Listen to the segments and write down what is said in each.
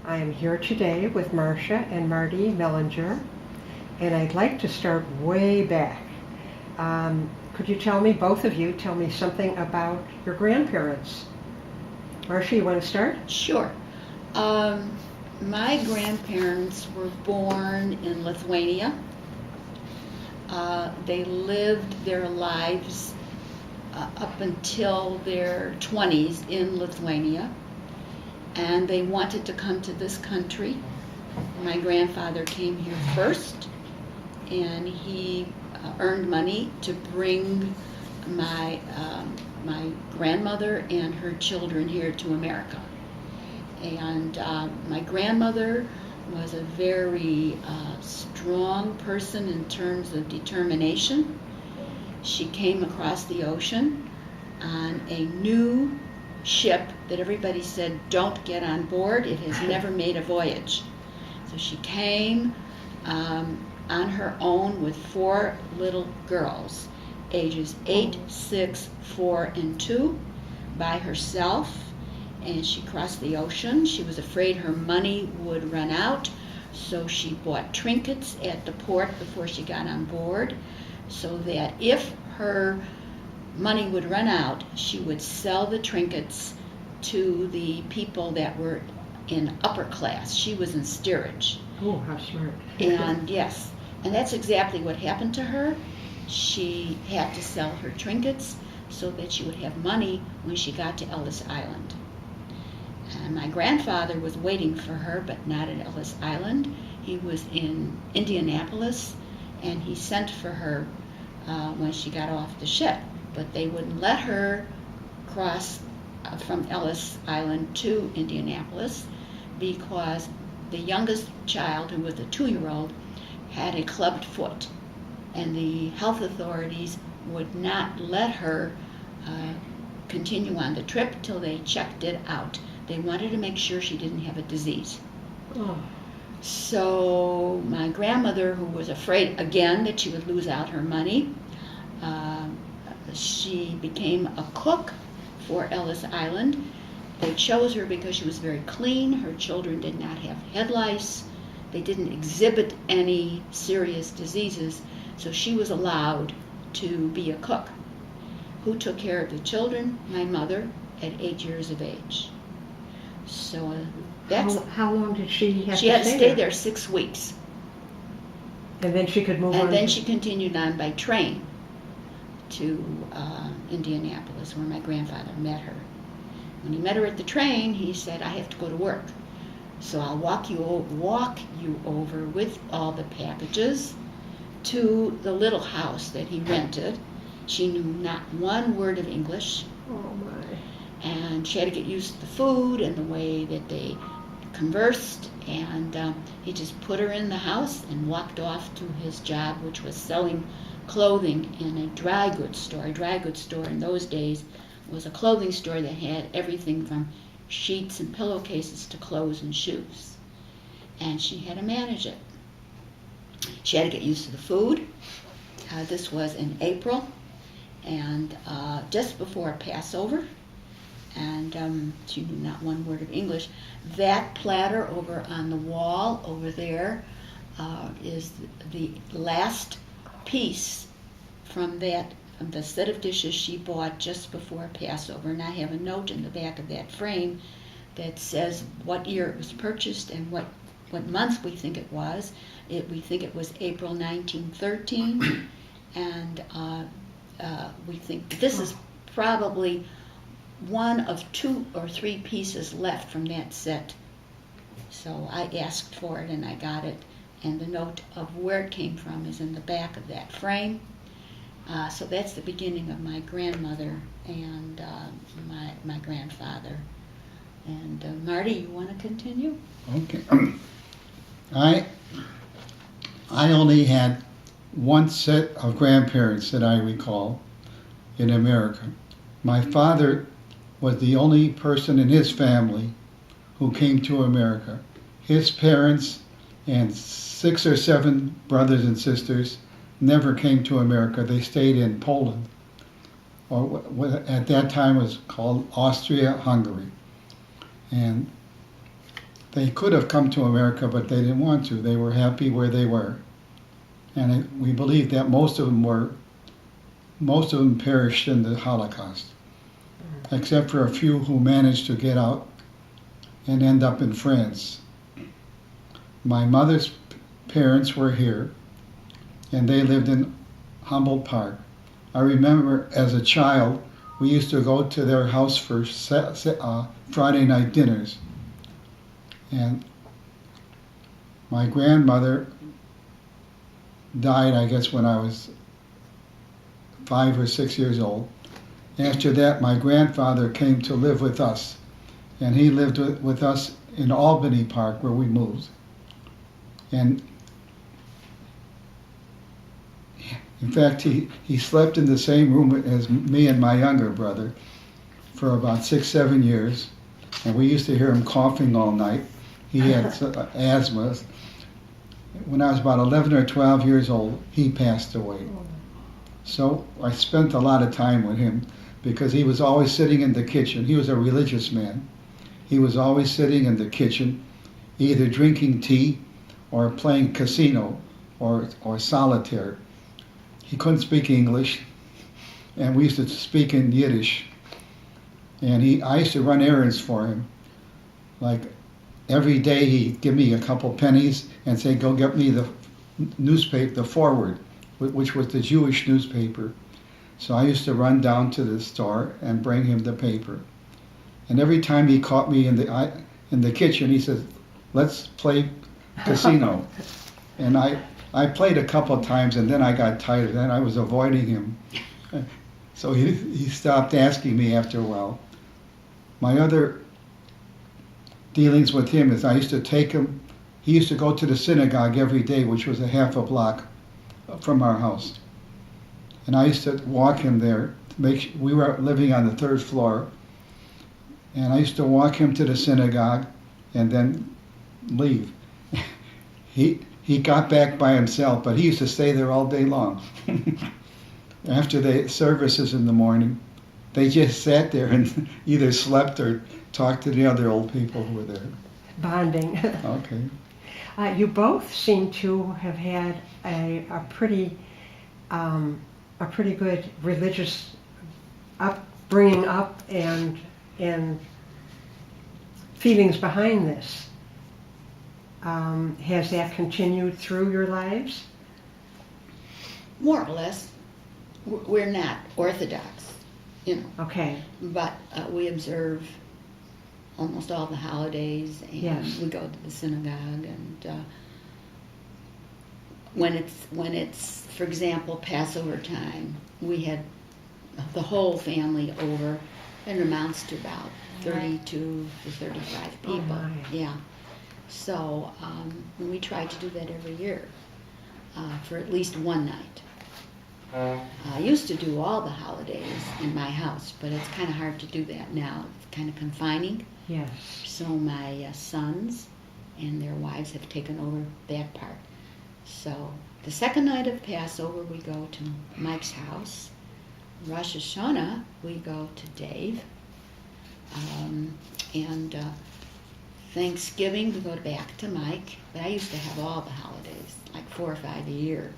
I am here today with Marcia and Marty Melinger, and I'd like to start way back. Could you both of you, tell me something about your grandparents? Marcia, you want to start? Sure. My grandparents were born in Lithuania. They lived their lives up until their 20s in Lithuania, and they wanted to come to this country. My grandfather came here first, and he earned money to bring my grandmother and her children here to America. And my grandmother was a very strong person in terms of determination. She came across the ocean on a new ship that everybody said, don't get on board, it has never made a voyage. So she came on her own with 4 little girls, ages 8, 6, 4, and 2, by herself. And she crossed the ocean. She was afraid her money would run out, so she bought trinkets at the port before she got on board, so that if her money would run out, she would sell the trinkets to the people that were in upper class. She was in steerage. Oh, how smart. And yes, and that's exactly what happened to her. She had to sell her trinkets so that she would have money when she got to Ellis Island. And my grandfather was waiting for her, but not at Ellis Island. He was in Indianapolis, and he sent for her when she got off the ship. But they wouldn't let her cross from Ellis Island to Indianapolis because the youngest child, who was a 2-year-old, had a clubbed foot. And the health authorities would not let her continue on the trip till they checked it out. They wanted to make sure she didn't have a disease. Oh. So my grandmother, who was afraid again that she would lose out her money, she became a cook for Ellis Island. They chose her because she was very clean. Her children did not have head lice. They didn't exhibit any serious diseases, so she was allowed to be a cook. Who took care of the children? My mother, at 8 years of age. So that's... How long did she have to stay there? She had to stay there 6 weeks. And then she could move on? And then she continued on by train to Indianapolis, where my grandfather met her. When he met her at the train, he said, I have to go to work. So I'll walk you over with all the packages to the little house that he rented. She knew not one word of English. Oh, my. And she had to get used to the food and the way that they conversed. And he just put her in the house and walked off to his job, which was selling clothing in a dry goods store. A dry goods store in those days was a clothing store that had everything from sheets and pillowcases to clothes and shoes. And she had to manage it. She had to get used to the food. This was in April, and just before Passover, and she knew not one word of English. That platter over on the wall over there is the last piece from the set of dishes she bought just before Passover. And I have a note in the back of that frame that says what year it was purchased and what month we think it was. We think it was April 1913, and we think this is probably one of 2 or 3 pieces left from that set. So I asked for it and I got it, and the note of where it came from is in the back of that frame. So that's the beginning of my grandmother and my grandfather. And Marty, you want to continue? Okay. I only had one set of grandparents that I recall in America. My father was the only person in his family who came to America. His parents and 6 or 7 brothers and sisters never came to America. They stayed in Poland, or what at that time was called Austria-Hungary. And they could have come to America, but they didn't want to. They were happy where they were. And we believe that most of them perished in the Holocaust, except for a few who managed to get out and end up in France. My mother's parents were here, and they lived in Humboldt Park. I remember as a child, we used to go to their house for Friday night dinners. And my grandmother died, I guess, when I was 5 or 6 years old. After that, my grandfather came to live with us, and he lived with us in Albany Park, where we moved. And in fact, he slept in the same room as me and my younger brother for about 6, 7 years, and we used to hear him coughing all night. He had asthma. When I was about 11 or 12 years old, he passed away. So I spent a lot of time with him because he was always sitting in the kitchen. He was a religious man. He was always sitting in the kitchen, either drinking tea or playing casino or solitaire. He couldn't speak English, and we used to speak in Yiddish. And I used to run errands for him. Like every day he'd give me a couple pennies and say, go get me the newspaper, the Forward, which was the Jewish newspaper. So I used to run down to the store and bring him the paper. And every time he caught me in the kitchen, he said, let's play casino. And I played a couple times, and then I got tired, and then I was avoiding him. So he stopped asking me after a while. My other dealings with him is I used to take him, he used to go to the synagogue every day, which was a half a block from our house. And I used to walk him there. We were living on the 3rd floor. And I used to walk him to the synagogue and then leave. He got back by himself, but he used to stay there all day long. After the services in the morning, they just sat there and either slept or talked to the other old people who were there. Bonding. Okay. You both seem to have had a pretty good religious bringing up and feelings behind this. Has that continued through your lives? More or less. We're not Orthodox, Okay. but we observe almost all the holidays, and Yes. we go to the synagogue, and when it's, for example, Passover time, we had the whole family over. It amounts to about 32 to 35 people. Oh my. Yeah. So we try to do that every year for at least one night. I used to do all the holidays in my house, but it's kind of hard to do that now. It's kind of confining. Yes. So my sons and their wives have taken over that part. So the second night of Passover, we go to Mike's house. Rosh Hashanah, we go to Dave. And Thanksgiving, we go back to Mike. But I used to have all the holidays, like 4 or 5 a year,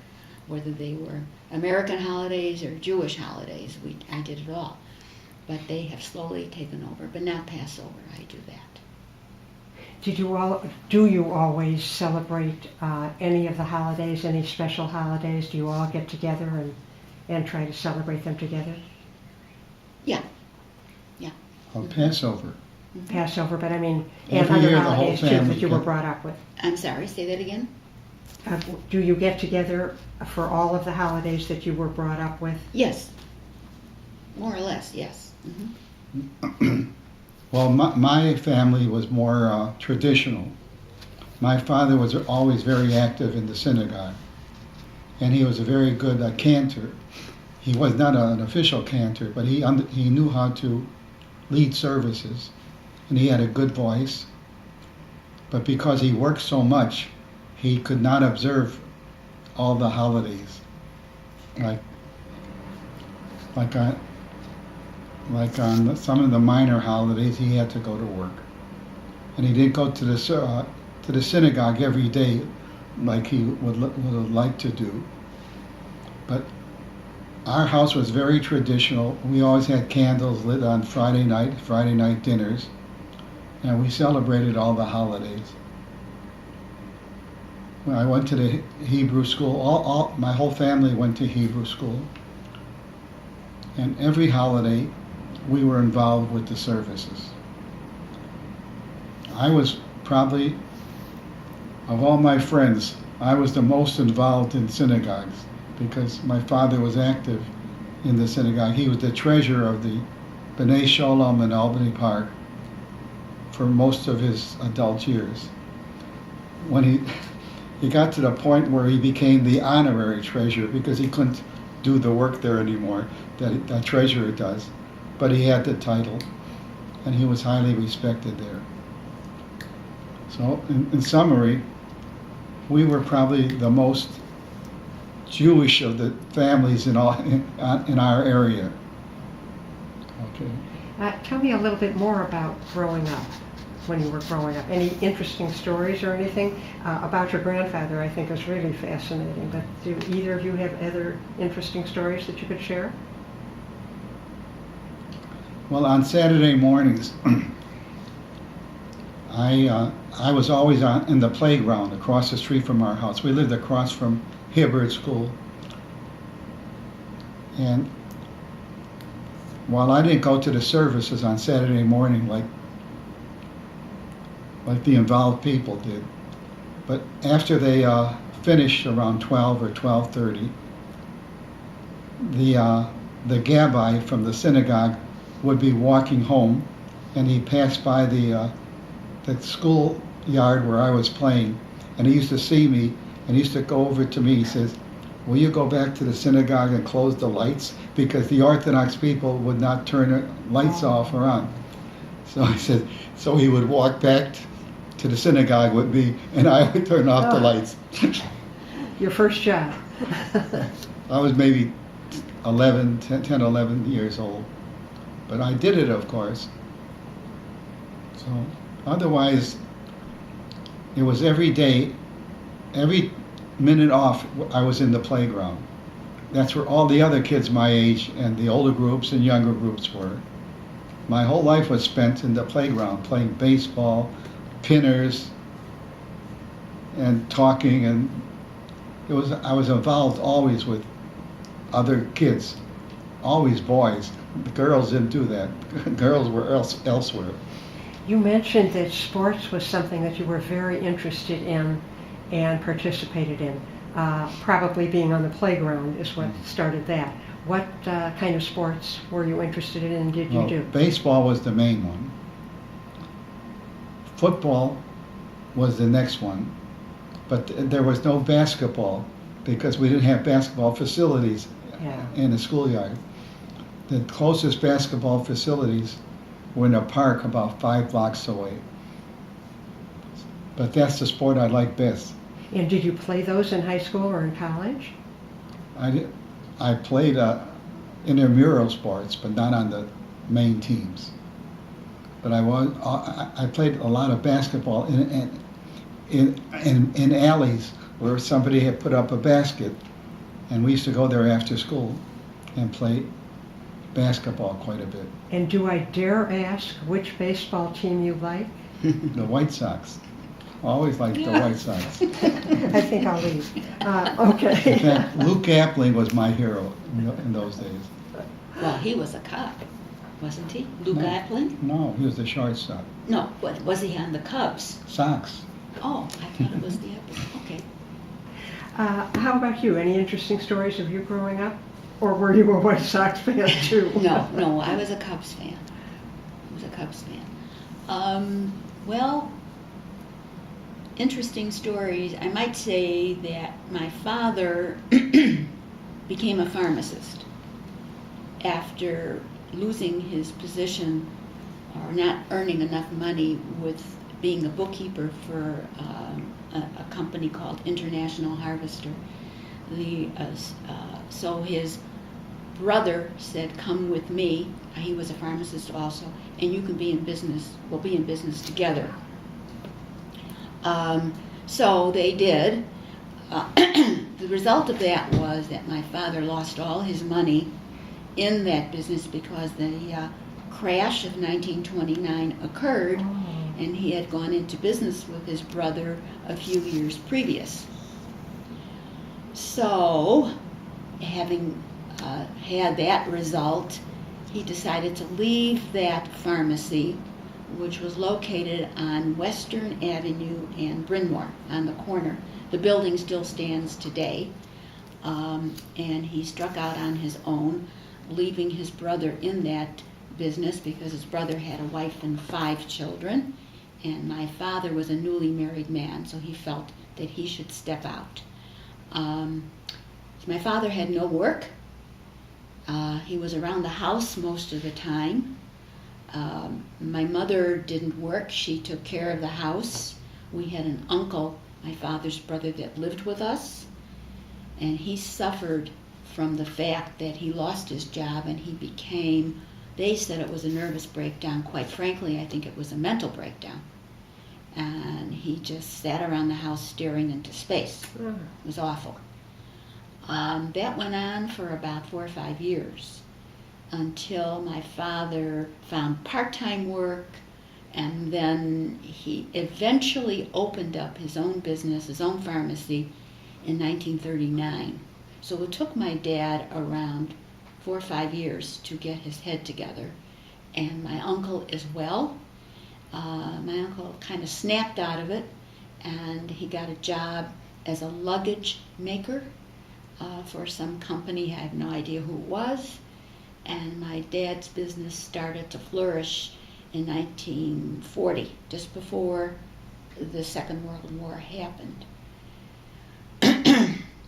whether they were American holidays or Jewish holidays. I did it all. But they have slowly taken over, but not Passover. I do that. Do you always celebrate any of the holidays, any special holidays? Do you all get together and try to celebrate them together? Yeah. Passover. Passover, but I mean, and Every other year the whole holidays too family that you were gets- brought up with. I'm sorry, say that again? Do you get together for all of the holidays that you were brought up with? Yes. More or less, yes. Mm-hmm. Well, my family was more traditional. My father was always very active in the synagogue, and he was a very good cantor. He was not an official cantor, but he knew how to lead services, and he had a good voice. But because he worked so much, he could not observe all the holidays. Like on some of the minor holidays, he had to go to work. and he didn't go to the synagogue every day like he would have liked to do. But our house was very traditional. We always had candles lit on Friday night dinners, and we celebrated all the holidays. When I went to the Hebrew school, my whole family went to Hebrew school, and every holiday we were involved with the services. I was probably, of all my friends, I was the most involved in synagogues because my father was active in the synagogue. He was the treasurer of the B'nai Sholem in Albany Park for most of his adult years. When he got to the point where he became the honorary treasurer because he couldn't do the work there anymore that a treasurer does, but he had the title, and he was highly respected there. So, in summary, we were probably the most Jewish of the families in our area. Okay. Tell me a little bit more about growing up, when you were growing up. Any interesting stories or anything about your grandfather? I think is really fascinating. But do either of you have other interesting stories that you could share? Well, on Saturday mornings, I was always in the playground across the street from our house. We lived across from Hibbert School. And while I didn't go to the services on Saturday morning like the involved people did, but after they finished around 12 or 12:30, the Gabbai from the synagogue would be walking home, and he passed by the school yard where I was playing, and he used to see me, and he used to go over to me. He says, "Will you go back to the synagogue and close the lights?" Because the Orthodox people would not turn the lights off or on. So I said, so he would walk back to the synagogue with me, and I would turn off the lights. Your first job. I was maybe 10, 11 years old. But I did it, of course. So otherwise, it was every day, every minute off, I was in the playground. That's where all the other kids my age and the older groups and younger groups were. My whole life was spent in the playground, playing baseball, pinners, and talking, and I was involved always with other kids, always boys. The girls didn't do that. Girls were elsewhere. You mentioned that sports was something that you were very interested in and participated in. Probably being on the playground is what started that. What kind of sports were you interested in and did you do? Baseball was the main one. Football was the next one. But there was no basketball because we didn't have basketball facilities in the schoolyard. The closest basketball facilities were in a park about 5 blocks away. But that's the sport I like best. And did you play those in high school or in college? I played intramural sports, but not on the main teams. But I played a lot of basketball in alleys where somebody had put up a basket, and we used to go there after school and play basketball quite a bit. And do I dare ask which baseball team you like? The White Sox. Always liked the White Sox. I think I'll leave. Okay. In fact, Luke Appling was my hero in those days. Well, he was a Cub, wasn't he? Luke Appling? No, he was the shortstop. No, was he on the Cubs? Sox. Oh, I thought it was the Appling. Okay. How about you? Any interesting stories of you growing up? Or were you a White Sox fan too? No, I was a Cubs fan. Well, interesting stories. I might say that my father became a pharmacist after losing his position or not earning enough money with being a bookkeeper for a company called International Harvester. So his brother said, "Come with me." He was a pharmacist also, and you can be in business. We'll be in business together. So they did. The result of that was that my father lost all his money in that business because the crash of 1929 occurred, and he had gone into business with his brother a few years previous. So, having had that result, he decided to leave that pharmacy, which was located on Western Avenue and Bryn Mawr, on the corner. The building still stands today, and he struck out on his own, leaving his brother in that business because his brother had a wife and 5 children, and my father was a newly married man, so he felt that he should step out. My father had no work. He was around the house most of the time. My mother didn't work. She took care of the house. We had an uncle, my father's brother, that lived with us, and he suffered from the fact that he lost his job and he became, they said it was a nervous breakdown. Quite frankly, I think it was a mental breakdown. And he just sat around the house staring into space. It was awful. That went on for about 4 or 5 years until my father found part-time work, and then he eventually opened up his own business, his own pharmacy, in 1939. So it took my dad around 4 or 5 years to get his head together, and my uncle as well. My uncle kind of snapped out of it, and he got a job as a luggage maker for some company. I have no idea who it was. And my dad's business started to flourish in 1940, just before the Second World War happened.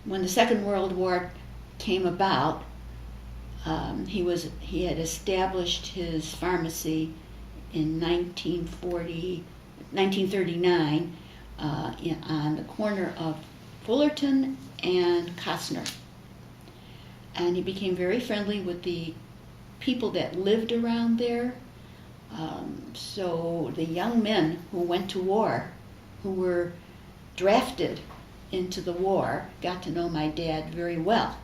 When the Second World War came about, he had established his pharmacy in 1939 on the corner of Fullerton and Costner. And he became very friendly with the people that lived around there. So the young men who went to war, who were drafted into the war, got to know my dad very well.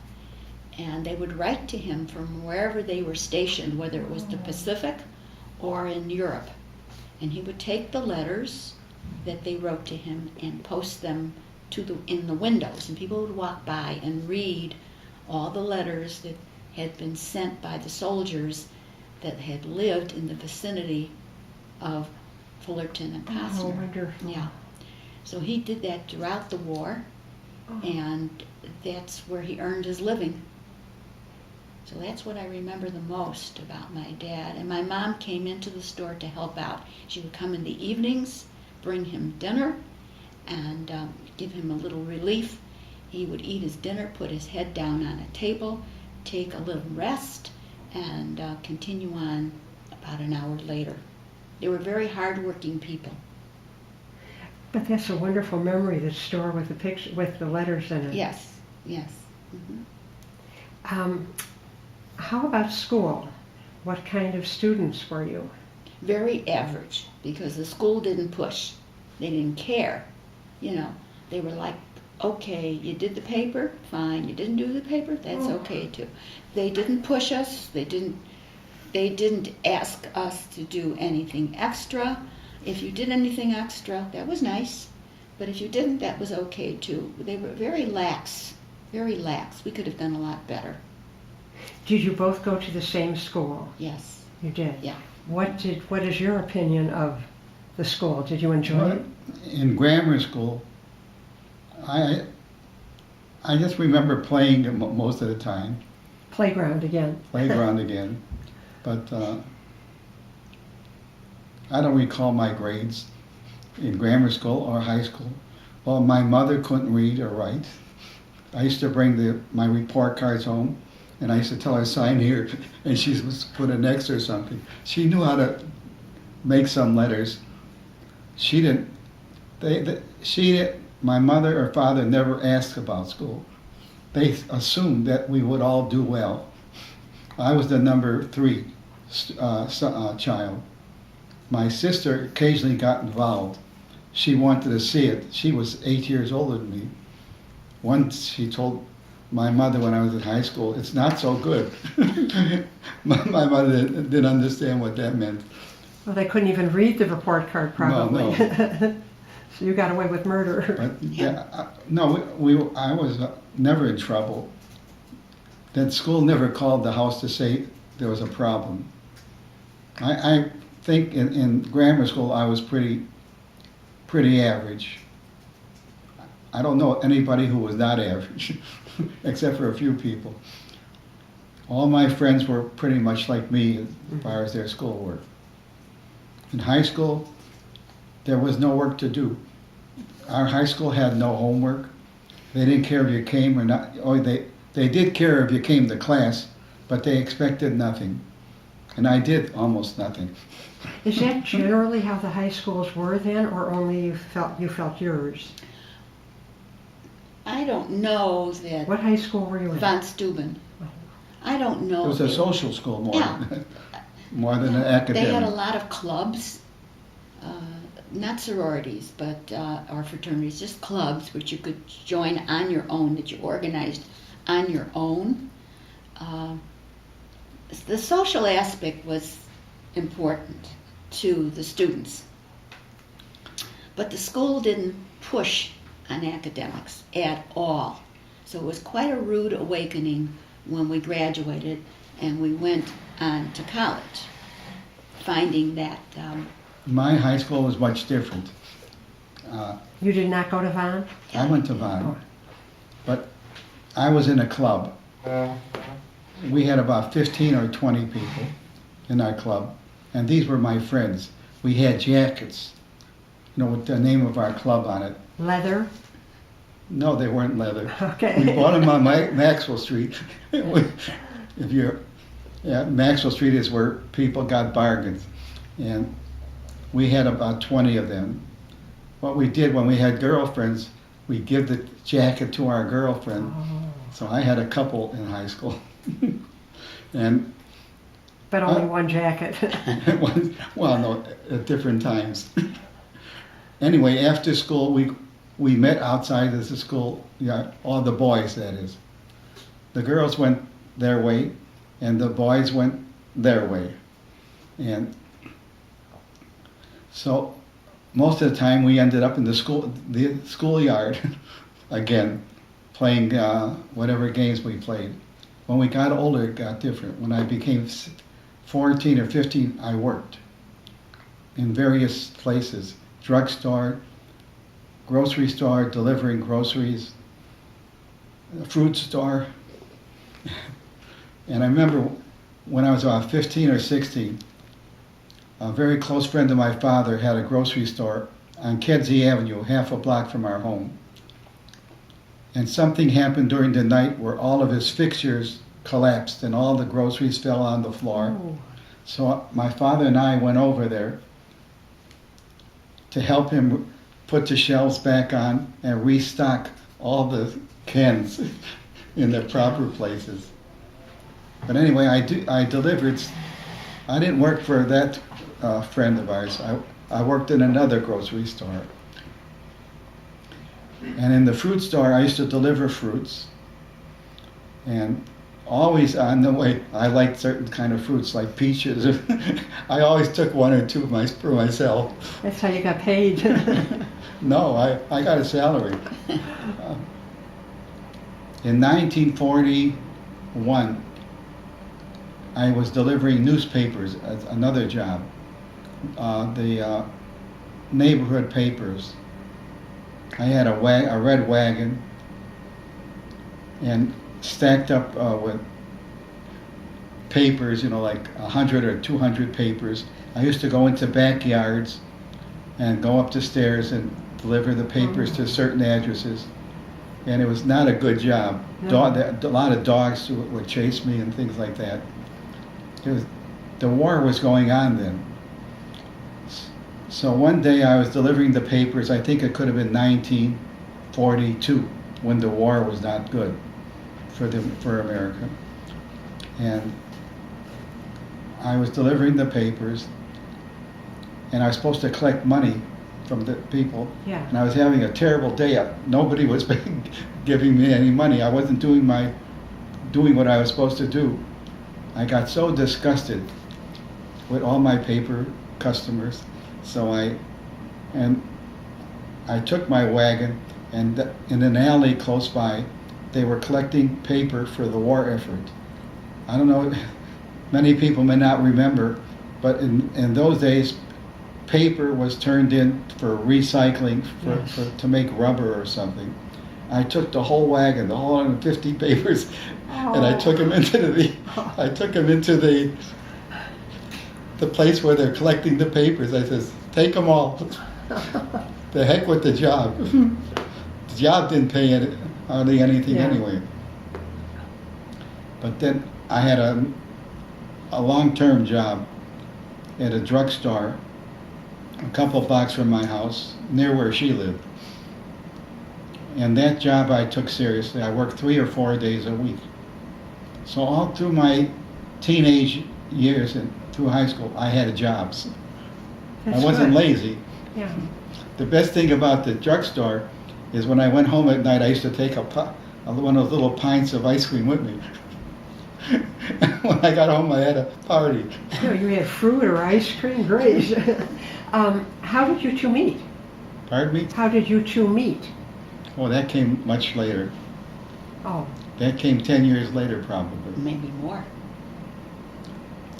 And they would write to him from wherever they were stationed, whether it was the Pacific or in Europe. And he would take the letters that they wrote to him and post them in the windows. And people would walk by and read all the letters that had been sent by the soldiers that had lived in the vicinity of Fullerton and Costner. Oh, wonderful. Yeah. So he did that throughout the war, and that's where he earned his living. So that's what I remember the most about my dad. And my mom came into the store to help out. She would come in the evenings, bring him dinner, and give him a little relief. He would eat his dinner, put his head down on a table, take a little rest, and continue on about an hour later. They were very hard-working people. But that's a wonderful memory, the store with the picture, with the letters in it. Yes, yes. Mm-hmm. How about school? What kind of students were you? Very average, because the school didn't push. They didn't care. You know, they were like, okay, you did the paper, fine. You didn't do the paper, that's okay too. They didn't push us. They didn't ask us to do anything extra. If you did anything extra, that was nice. But if you didn't, that was okay too. They were very lax, very lax. We could have done a lot better. Did you both go to the same school? Yes. You did? Yeah. What is your opinion of the school? Did you enjoy it? In grammar school, I just remember playing most of the time. Playground again. Playground again. But I don't recall my grades in grammar school or high school. Well, my mother couldn't read or write. I used to bring my report cards home, and I used to tell her, sign here, and she would put an X or something. She knew how to make some letters. She didn't. My mother or father never asked about school. They assumed that we would all do well. I was the number 3 child. My sister occasionally got involved. she wanted to see it. She was 8 years older than me. Once she told my mother when I was in high school, "It's not so good." My mother didn't understand what that meant. Well, they couldn't even read the report card probably. No. So you got away with murder. But yeah, no, I was never in trouble. That school never called the house to say there was a problem. I think in grammar school I was pretty average. I don't know anybody who was not average, except for a few people. All my friends were pretty much like me as far as their schoolwork. In high school, there was no work to do. Our high school had no homework. They didn't care if you came or not. Or they did care if you came to class, but they expected nothing. And I did almost nothing. Is that generally how the high schools were then, or only you felt yours? I don't know that. What high school were you in? Von Steuben. I don't know. It was a that- social school more, Yeah. more than an They had a academic. lot of clubs, not sororities, but or fraternities, just clubs which you could join on your own, that you organized on your own. The social aspect was important to the students, but the school didn't push on academics at all. So it was quite a rude awakening when we graduated and we went on to college, finding that My high school was much different. You did not go to Von? I went to Von, but I was in a club. We had about 15 or 20 people in our club, and these were my friends. We had jackets, with the name of our club on it. Leather? No, they weren't leather. Okay. We bought them on Maxwell Street. Maxwell Street is where people got bargains, and we had about 20 of them. What we did when we had girlfriends, we give the jacket to our girlfriend. Oh. So I had a couple in high school, and But only one jacket. well, no, at different times. Anyway, after school, we met outside of the school. Yeah, all the boys, that is. The girls went their way, and the boys went their way, and so most of the time we ended up in the schoolyard again, playing whatever games we played. When we got older, it got different. When I became 14 or 15, I worked in various places: drugstore, grocery store, delivering groceries, a fruit store. And I remember when I was about 15 or 16, a very close friend of my father had a grocery store on Kedzie Avenue, half a block from our home. And something happened during the night where all of his fixtures collapsed and all the groceries fell on the floor. Oh. So my father and I went over there to help him put the shelves back on and restock all the cans in their proper places. But anyway, I delivered. I didn't work for that friend of ours. I worked in another grocery store. And in the fruit store, I used to deliver fruits. And always on the way, I liked certain kind of fruits, like peaches. I always took one or two for myself. That's how you got paid. No, I got a salary. In 1941, I was delivering newspapers as another job. The neighborhood papers. I had a red wagon and stacked up with papers, like 100 or 200 papers. I used to go into backyards and go up the stairs and deliver the papers to certain addresses. And it was not a good job. No. A lot of dogs would chase me and things like that. The war was going on then. So one day I was delivering the papers. I think it could have been 1942, when the war was not good for America. And I was delivering the papers, and I was supposed to collect money from the people. Yeah. And I was having a terrible day. Nobody was giving me any money. I wasn't doing what I was supposed to do. I got so disgusted with all my paper customers, so I took my wagon, and in an alley close by, they were collecting paper for the war effort. I don't know, many people may not remember, but in those days, paper was turned in for recycling to make rubber or something. I took the whole wagon, the whole 150 papers, and I took them into the place where they're collecting the papers. I says, take them all. The heck with the job. The job didn't pay hardly anything anyway. But then I had a long-term job at a drugstore a couple blocks from my house, near where she lived. And that job I took seriously. I worked 3 or 4 days a week. So all through my teenage years and through high school, I had jobs. That's I wasn't good. lazy. Yeah. The best thing about the drugstore is when I went home at night, I used to take one of those little pints of ice cream with me. When I got home, I had a party. So you had fruit or ice cream? Great. How did you two meet? Pardon me? How did you two meet? Oh, that came much later. Oh, That came 10 years later, probably. Maybe more.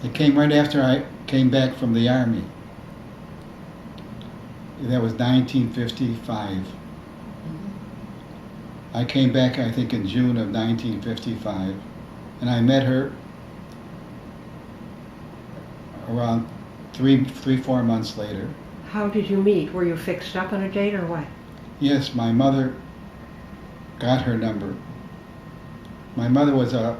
It came right after I came back from the Army. That was 1955. I came back, I think, in June of 1955, and I met her around 3-4 months later. how did you meet? Were you fixed up on a date or what? Yes, my mother got her number. My mother was a